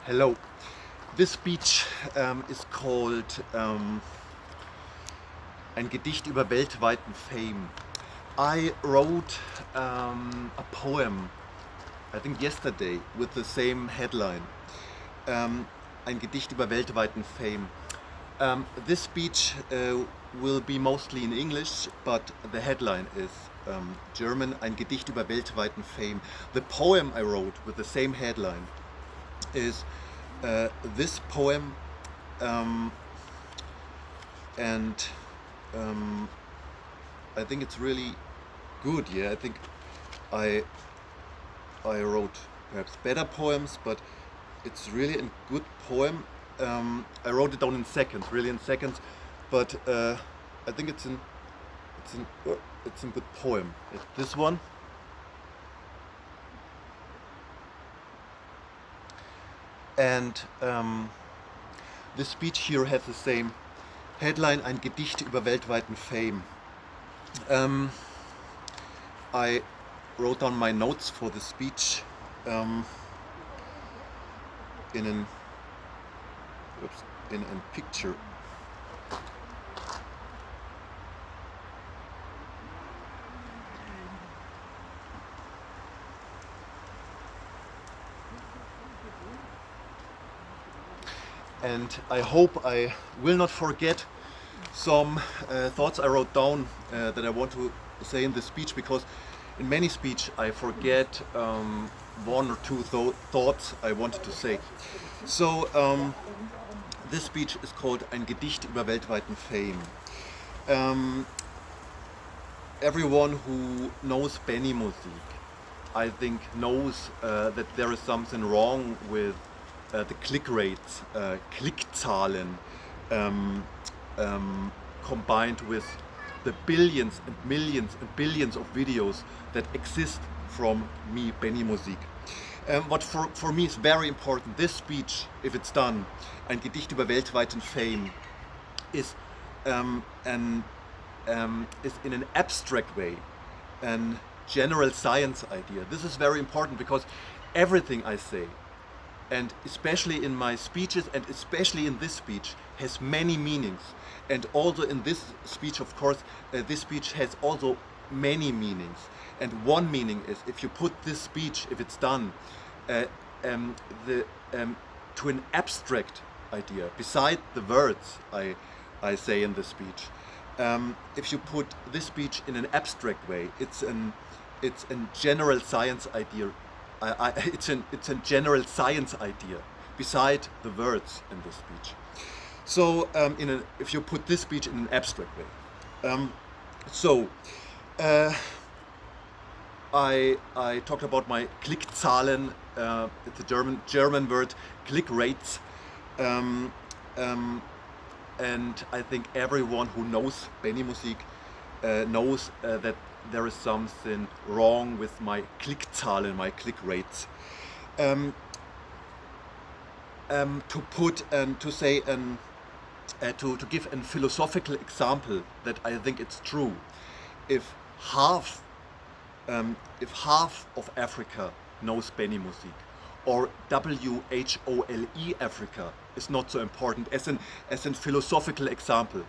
Hello. This speech is called Ein Gedicht über weltweiten Fame. I wrote a poem, I think yesterday, with the same headline. Ein Gedicht über weltweiten Fame. This speech will be mostly in English, but the headline is German. Ein Gedicht über weltweiten Fame. The poem I wrote with the same headline is this poem, and I think it's really good. Yeah, I think I wrote perhaps better poems, but it's really a good poem. I wrote it down in seconds, really in seconds, but I think it's a good poem. It's this one. And this speech here has the same headline, Ein Gedicht über weltweiten Fame. I wrote down my notes for the speech in a picture. And I hope I will not forget some thoughts I wrote down that I want to say in this speech, because in many speech I forget one or two thoughts I wanted to say. So this speech is called Ein Gedicht über weltweiten Fame. Everyone who knows Benimusik, I think, knows that there is something wrong with the click rates, Klickzahlen, combined with the billions and millions and billions of videos that exist from me, Benimusik. What for me is very important, this speech, if it's done, Ein Gedicht über weltweiten Fame, is in an abstract way, an general science idea. This is very important because everything I say, and especially in my speeches and especially in this speech, has many meanings. And also in this speech, of course, this speech has also many meanings. And one meaning is, if you put this speech, if it's done, to an abstract idea, beside the words I say in the speech, if you put this speech in an abstract way, it's a general science idea. It's a general science idea beside the words in this speech. So if you put this speech in an abstract way, I talked about my Klickzahlen. It's a German word, click rates, and I think everyone who knows Benimusik knows that there is something wrong with my Klickzahlen, my click rates. To give a philosophical example that I think it's true, if half of Africa knows Benimusik, or WHOLE Africa is not so important as a philosophical example,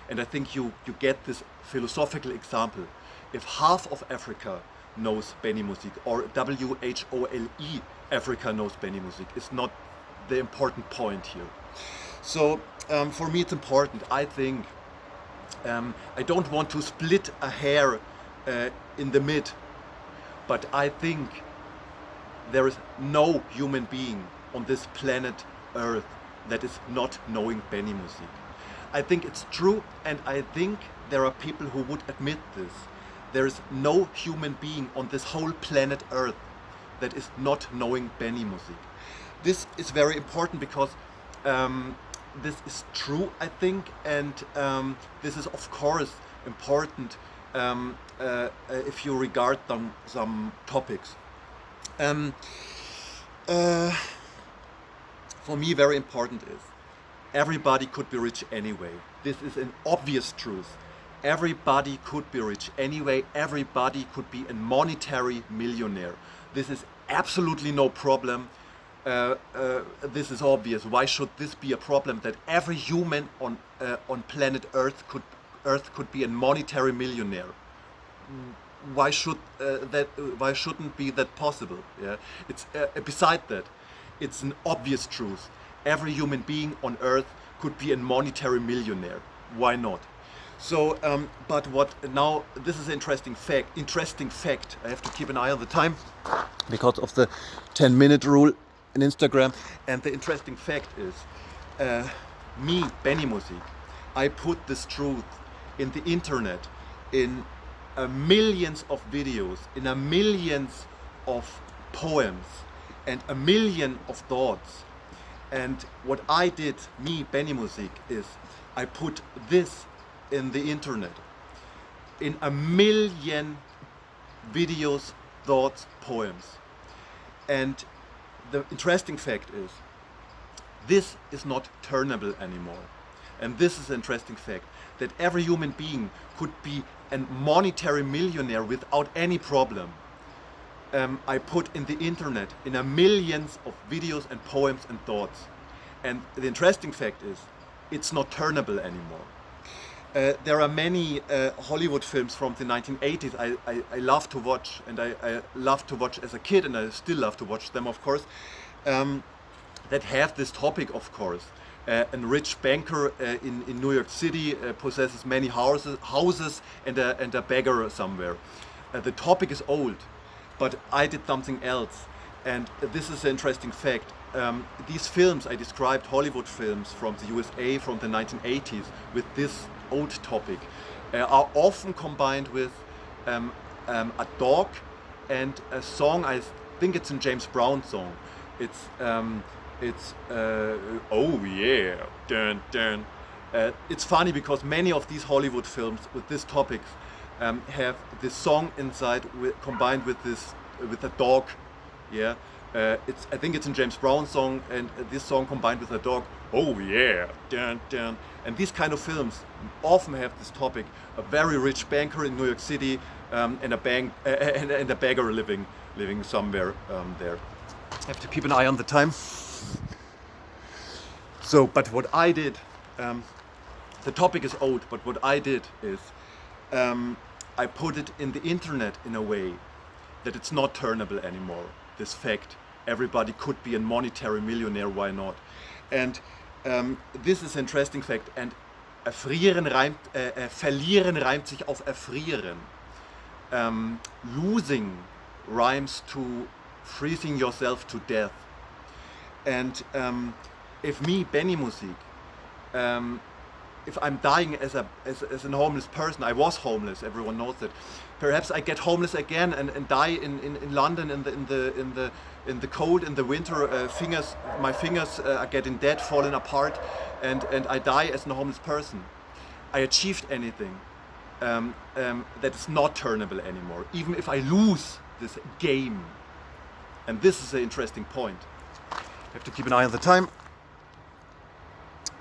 and I think you get this philosophical example. If half of Africa knows Benimusik, or WHOLE Africa knows Benimusik, is not the important point here. So for me it's important. I think I don't want to split a hair in the mid, but I think there is no human being on this planet Earth that is not knowing Benimusik. I think it's true, and I think there are people who would admit this. There is no human being on this whole planet Earth that is not knowing Benimusik. This is very important because this is true, I think, and this is of course important if you regard some topics. For me, very important is everybody could be rich anyway. This is an obvious truth. Everybody could be rich anyway. Everybody could be a monetary millionaire. This is absolutely no problem. this is obvious. Why should this be a problem that every human on planet Earth could be a monetary millionaire? Why shouldn't be that possible? Yeah, it's beside that, it's an obvious truth. Every human being on Earth could be a monetary millionaire. Why not? So, but what now? This is an interesting fact. Interesting fact. I have to keep an eye on the time because of the 10-minute rule in Instagram. And the interesting fact is, me, Benimusik, I put this truth in the internet, in millions of videos, in a millions of poems, and a million of thoughts. And what I did, me, Benimusik, is I put this in the internet, in a million videos, thoughts, poems. And the interesting fact is, this is not turnable anymore. And this is an interesting fact, that every human being could be a monetary millionaire without any problem. I put in the internet, in a millions of videos and poems and thoughts. And the interesting fact is, it's not turnable anymore. There are many Hollywood films from the 1980s I love to watch, and I loved to watch as a kid, and I still love to watch them, of course, that have this topic, of course. A rich banker in New York City possesses many houses and a beggar somewhere. The topic is old, but I did something else. And this is an interesting fact. These films I described, Hollywood films from the USA from the 1980s, with this old topic, are often combined with a dog and a song. I think it's a James Brown song. It's oh yeah, dun dun. It's funny because many of these Hollywood films with this topics have this song inside combined with a dog. Yeah, I think it's a James Brown song, and this song combined with a dog. Oh yeah, dun dun. And these kind of films often have this topic: a very rich banker in New York City and a beggar living somewhere there. I have to keep an eye on the time. So, but what I did, the topic is old, but what I did is I put it in the internet in a way that it's not turnable anymore. This fact, everybody could be a monetary millionaire, why not? And this is an interesting fact. And verlieren reimt sich auf erfrieren. Losing rhymes to freezing yourself to death. And if me, Benimusik, if I'm dying as a homeless person, I was homeless, everyone knows that. Perhaps I get homeless again and die in London in the cold, in the winter. My fingers are getting dead, falling apart, and I die as a homeless person. I achieved anything that is not turnable anymore, even if I lose this game. And this is an interesting point. I have to keep an eye on the time.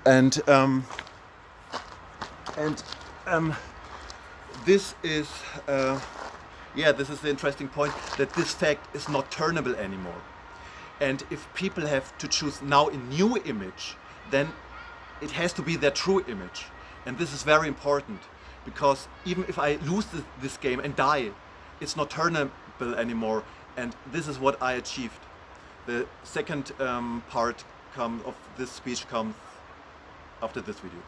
And this is this is the interesting point, that this fact is not turnable anymore. And if people have to choose now a new image, then it has to be their true image. And this is very important, because even if I lose this game and die, it's not turnable anymore. And this is what I achieved. The second part of this speech comes after this video.